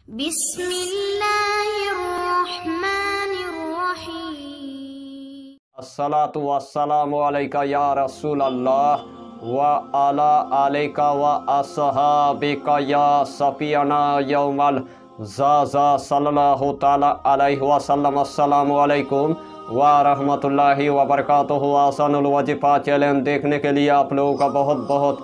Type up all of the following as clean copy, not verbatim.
बिस्मिल्लाहिर्रहमानिर्रहीम। अस्सलातु वस्सलामु अलैका या रसूल अल्लाह व अला अलैका व अस्हाबिका या सफियाना यौमल ज़ाज़ा सल्लल्लाहु ताला अलैहि वसल्लम। अस्सलामु अलैकुम व रहमतुल्लाहि व बरकातुहू। आसानुल वजीफ़ा चैलेंज देखने के लिए आप लोगों का बहुत बहुत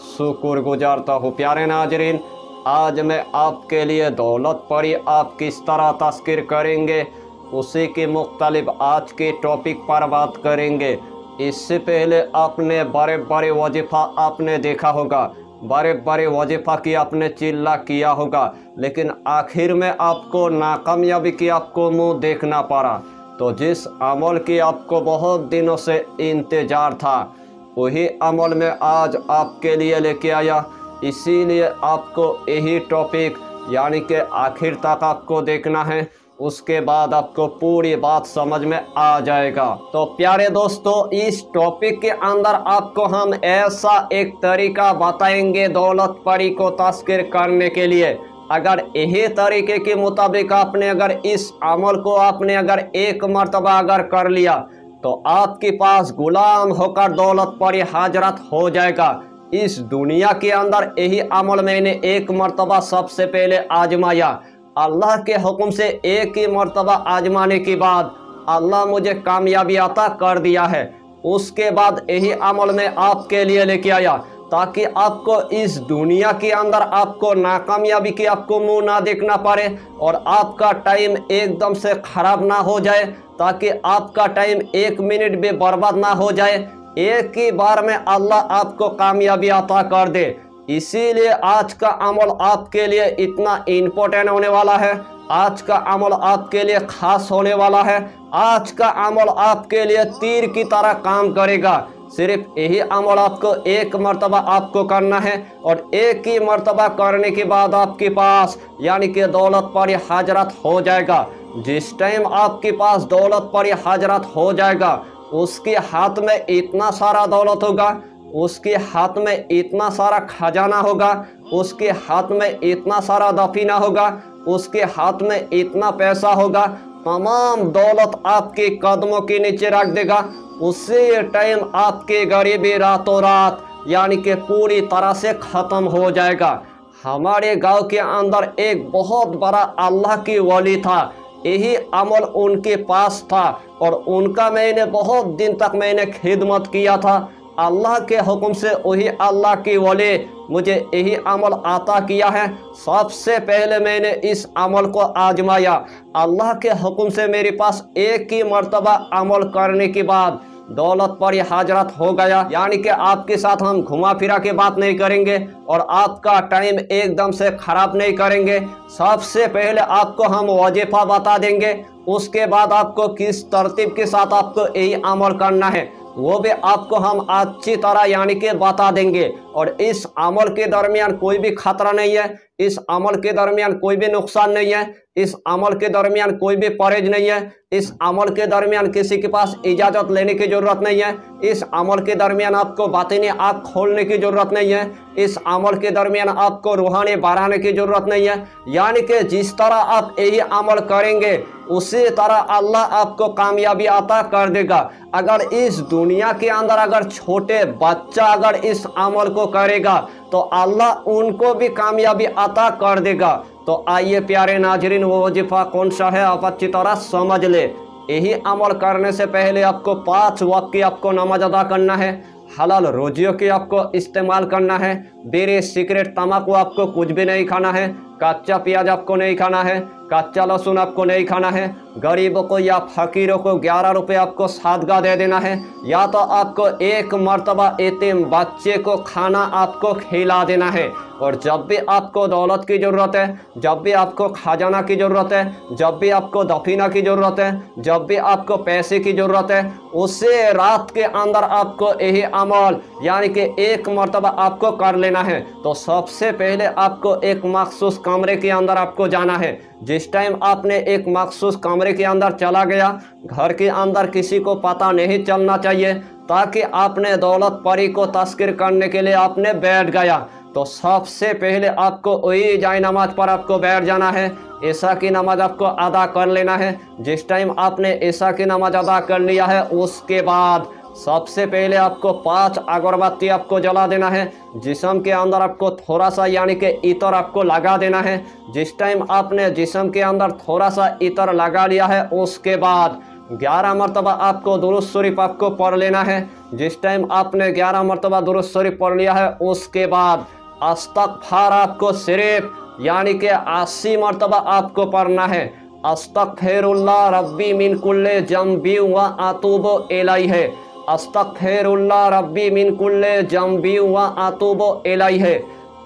शुक्रगुजारता हूँ। प्यारे नाजरीन, आज मैं आपके लिए दौलत परी आप किस तरह तस्कीर करेंगे उसी के मुख्तलिफ आज के टॉपिक पर बात करेंगे। इससे पहले आपने बड़े बड़े वजीफ़ा आपने देखा होगा, बड़े बड़े वजीफ़ा की आपने चिल्ला किया होगा, लेकिन आखिर में आपको नाकामयाबी की आपको मुंह देखना पड़ा। तो जिस अमल की आपको बहुत दिनों से इंतज़ार था वही अमल में आज आपके लिए लेके आया। इसीलिए आपको यही टॉपिक यानी कि आखिर तक आपको देखना है, उसके बाद आपको पूरी बात समझ में आ जाएगा। तो प्यारे दोस्तों, इस टॉपिक के अंदर आपको हम ऐसा एक तरीका बताएंगे दौलत परी को तस्कीर करने के लिए। अगर यही तरीके के मुताबिक आपने अगर इस अमल को आपने अगर एक मर्तबा अगर कर लिया तो आपके पास गुलाम होकर दौलत परी हाजरत हो जाएगा। इस दुनिया के अंदर यही अमल मैंने एक मर्तबा सबसे पहले आजमाया। अल्लाह के हुक्म से एक ही मर्तबा आजमाने के बाद अल्लाह मुझे कामयाबी अता कर दिया है। उसके बाद यही अमल मैं आपके लिए लेके आया ताकि आपको इस दुनिया के अंदर आपको नाकामयाबी की आपको मुंह ना देखना पड़े और आपका टाइम एकदम से ख़राब ना हो जाए, ताकि आपका टाइम एक मिनट भी बर्बाद ना हो जाए। एक ही बार में अल्लाह आपको कामयाबी अता कर दे। इसीलिए आज का अमल आपके लिए इतना इम्पोर्टेंट होने वाला है। आज का अमल आपके लिए खास होने वाला है। आज का अमल आपके लिए तीर की तरह काम करेगा। सिर्फ यही अमल आपको एक मर्तबा आपको करना है और एक ही मर्तबा करने के बाद आपके पास यानी कि दौलत परी हाजरत हो जाएगा। जिस टाइम आपके पास दौलत परी हाजरत हो जाएगा उसके हाथ में इतना सारा दौलत होगा, उसके हाथ में इतना सारा खजाना होगा, उसके हाथ में इतना सारा दफीना होगा, उसके हाथ में इतना पैसा होगा, तमाम दौलत आपके कदमों के नीचे रख देगा। उसी टाइम आपके गरीबी रातों रात यानी कि पूरी तरह से ख़त्म हो जाएगा। हमारे गांव के अंदर एक बहुत बड़ा अल्लाह की वली था, यही अमल उनके पास था और उनका मैंने बहुत दिन तक मैंने खिदमत किया था। अल्लाह के हुक्म से वही अल्लाह की वली मुझे यही अमल अता किया है। सबसे पहले मैंने इस अमल को आजमाया। अल्लाह के हुक्म से मेरे पास एक ही मर्तबा अमल करने के बाद दौलत परी हाजरत हो गया। यानी कि आपके साथ हम घुमा फिरा के बात नहीं करेंगे और आपका टाइम एकदम से ख़राब नहीं करेंगे। सबसे पहले आपको हम वजीफ़ा बता देंगे, उसके बाद आपको किस तरतीब के साथ आपको यही अमल करना है वो भी आपको हम अच्छी तरह यानी कि बता देंगे। और इस अमल के दरमियान कोई भी खतरा नहीं है, इस अमल के दरमियान कोई भी नुकसान नहीं है, इस अमल के दरमियान कोई भी परहेज नहीं है, इस अमल के दरमियान किसी के पास इजाज़त लेने की ज़रूरत नहीं है, इस अमल के दरमियान आपको बातिनी आँख खोलने की ज़रूरत नहीं है, इस अमल के दरमियान आपको रूहानी बढ़ाने की ज़रूरत नहीं है। यानी कि जिस तरह आप यही अमल करेंगे उसी तरह अल्लाह आपको कामयाबी अता कर देगा। अगर इस दुनिया के अंदर अगर छोटे बच्चा अगर इस अमल को करेगा तो अल्लाह उनको भी कामयाबी अता कर देगा। तो आइए प्यारे नाजरीन, वो वजीफ़ा कौन सा है आप अच्छी तरह समझ ले। यही अमल करने से पहले आपको 5 वक्त की आपको नमाज अदा करना है, हलाल रोजियों की आपको इस्तेमाल करना है, बीड़ी सिगरेट तम्बाकू आपको कुछ भी नहीं खाना है, कच्चा प्याज आपको नहीं खाना है, कच्चा लहसुन आपको नहीं खाना है, गरीबों को या फकीरों को 11 रुपये आपको सदका दे देना है, या तो आपको एक मर्तबा यतीम बच्चे को खाना आपको खिला देना है। और जब भी आपको दौलत की ज़रूरत है, जब भी आपको खजाना की ज़रूरत है, जब भी आपको दफीना की ज़रूरत है, जब भी आपको पैसे की ज़रूरत है, उसे रात के अंदर आपको यही अमल यानी कि एक मर्तबा आपको कर लेना है। तो सबसे पहले आपको एक मखसूस कमरे के अंदर आपको जाना है। जिस टाइम आपने एक मखसूस कमरे के अंदर चला गया, घर के अंदर किसी को पता नहीं चलना चाहिए, ताकि आपने दौलत परी को तस्कीर करने के लिए आपने बैठ गया। तो सबसे पहले आपको वही जाए नमाज पर आपको बैठ जाना है। ऐसा की नमाज आपको अदा कर लेना है। जिस टाइम आपने ऐसा की नमाज अदा कर लिया है, उसके बाद सबसे पहले आपको 5 अगरबत्ती आपको जला देना है। जिस्म के अंदर आपको थोड़ा सा यानी कि इतर आपको लगा देना है। जिस टाइम आपने जिस्म के अंदर थोड़ा सा इतर लगा लिया है, उसके बाद 11 मरतबा आपको दुरूद शरीफ आपको पढ़ लेना है। जिस टाइम आपने 11 मरतबा दुरूद शरीफ पढ़ लिया है, उसके बाद अस्तगफार आपको सिर्फ यानी कि 80 मरतबा आपको पढ़ना है। अस्तगफिरुल्लाह रब्बी मिन कुल्ले जम्बी व अतूबु इलैहि, अस्तगफिरुल्लाह रब्बी मिन कुल्ले जम्बी व अतूबु इलैहि,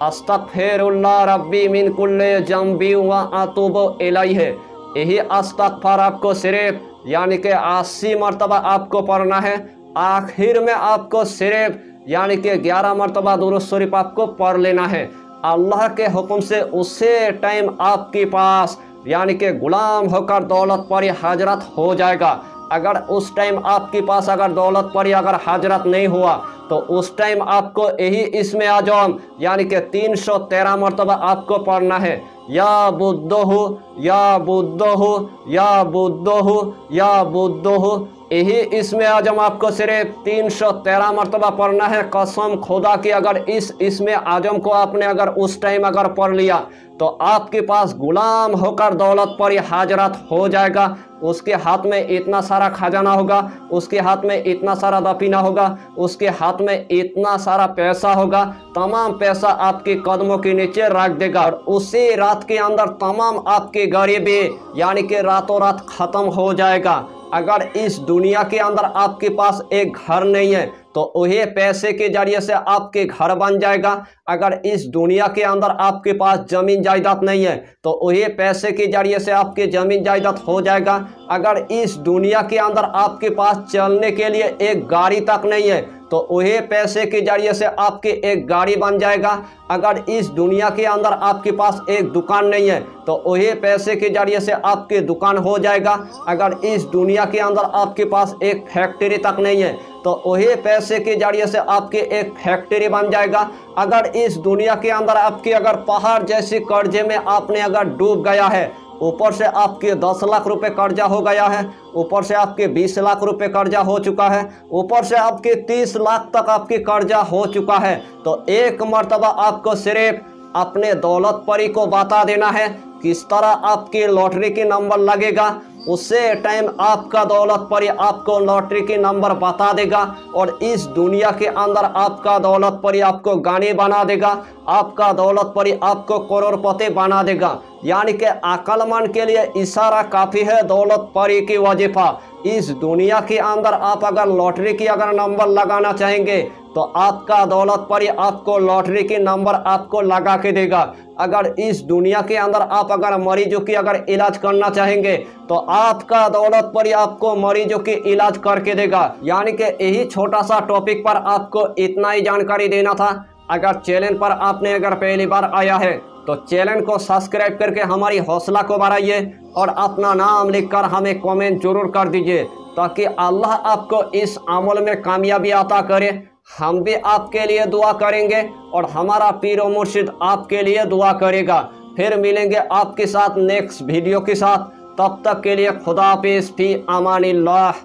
अस्तगफिरुल्लाह रब्बी मिन कुल्ले जम्बी व अतूबु इलैहि। यही अस्तगफार आपको सिर्फ यानी कि 80 मरतबा आपको पढ़ना है। आखिर में आपको सिर्फ यानी कि 11 मरतबा दुरूद शरीफ आपको पढ़ लेना है। अल्लाह के हुक्म से उसे टाइम आपके पास यानी कि गुलाम होकर दौलत परी हजरत हो जाएगा। अगर उस टाइम आपके पास अगर दौलत परी अगर हजरत नहीं हुआ, तो उस टाइम आपको यही इस्मे आजम यानी कि 313 मरतबा आपको पढ़ना है। या बुद्धहु या बुद्धहु या बुद्धहु या बुद्धहु, यही इसमें आजम आपको सिर्फ 313 मरतबा पढ़ना है। कसम खुदा की, अगर इस इसमें आजम को आपने अगर उस टाइम अगर पढ़ लिया, तो आपके पास गुलाम होकर दौलत पर हाजरत हो जाएगा। उसके हाथ में इतना सारा खजाना होगा, उसके हाथ में इतना सारा दफीना होगा, उसके हाथ में इतना सारा पैसा होगा। तमाम पैसा आपके कदमों के नीचे रख देगा और उसी रात के अंदर तमाम आपके गरीबी यानी कि रातों रात खत्म हो जाएगा। अगर इस दुनिया के अंदर आपके पास एक घर नहीं है, तो वही पैसे के जरिए से आपके घर बन जाएगा। अगर इस दुनिया के अंदर आपके पास जमीन जायदाद नहीं है, तो वही पैसे के जरिए से आपके जमीन जायदाद हो जाएगा। अगर इस दुनिया के अंदर आपके पास चलने के लिए एक गाड़ी तक नहीं है, तो वही पैसे के जरिए से आपके एक गाड़ी बन जाएगा। अगर इस दुनिया के अंदर आपके पास एक दुकान नहीं है, तो वही पैसे के जरिए से आपके दुकान हो जाएगा। अगर इस दुनिया के अंदर आपके पास एक फैक्ट्री तक नहीं है, तो वही पैसे के जरिए से आपके एक फैक्ट्री बन जाएगा। अगर इस दुनिया के अंदर आपके अगर पहाड़ जैसे कर्जे में आपने अगर डूब गया है, ऊपर से आपके 10 लाख रुपए कर्जा हो गया है, ऊपर से आपके 20 लाख रुपए कर्जा हो चुका है, ऊपर से आपके 30 लाख तक आपके कर्जा हो चुका है, तो एक मर्तबा आपको सिर्फ अपने दौलत परी को बता देना है किस तरह आपकी लॉटरी की नंबर लगेगा। उससे टाइम आपका दौलत परी आपको लॉटरी की नंबर बता देगा और इस दुनिया के अंदर आपका दौलत परी आपको गानी बना देगा, आपका दौलत परी आपको करोड़पति बना देगा। यानी कि अक्लमंद के लिए इशारा काफ़ी है दौलत परी की वजीफा। इस दुनिया के अंदर आप अगर लॉटरी की अगर नंबर लगाना चाहेंगे, तो आपका दौलत परी आपको लॉटरी की नंबर आपको लगा के देगा। अगर इस दुनिया के अंदर आप अगर मरीजों की अगर इलाज करना चाहेंगे, तो आपका दौलत परी आपको मरीजों की इलाज करके देगा। यानी कि यही छोटा सा टॉपिक पर आपको इतना ही जानकारी देना था। अगर चैनल पर आपने अगर पहली बार आया है, तो चैनल को सब्सक्राइब करके हमारी हौसला को बढ़ाइए और अपना नाम लिखकर हमें कमेंट जरूर कर दीजिए, ताकि अल्लाह आपको इस अमल में कामयाबी अता करे। हम भी आपके लिए दुआ करेंगे और हमारा पीर और मुर्शिद आपके लिए दुआ करेगा। फिर मिलेंगे आपके साथ नेक्स्ट वीडियो के साथ। तब तक के लिए खुदा हाफिज़, फी अमानिल्लाह।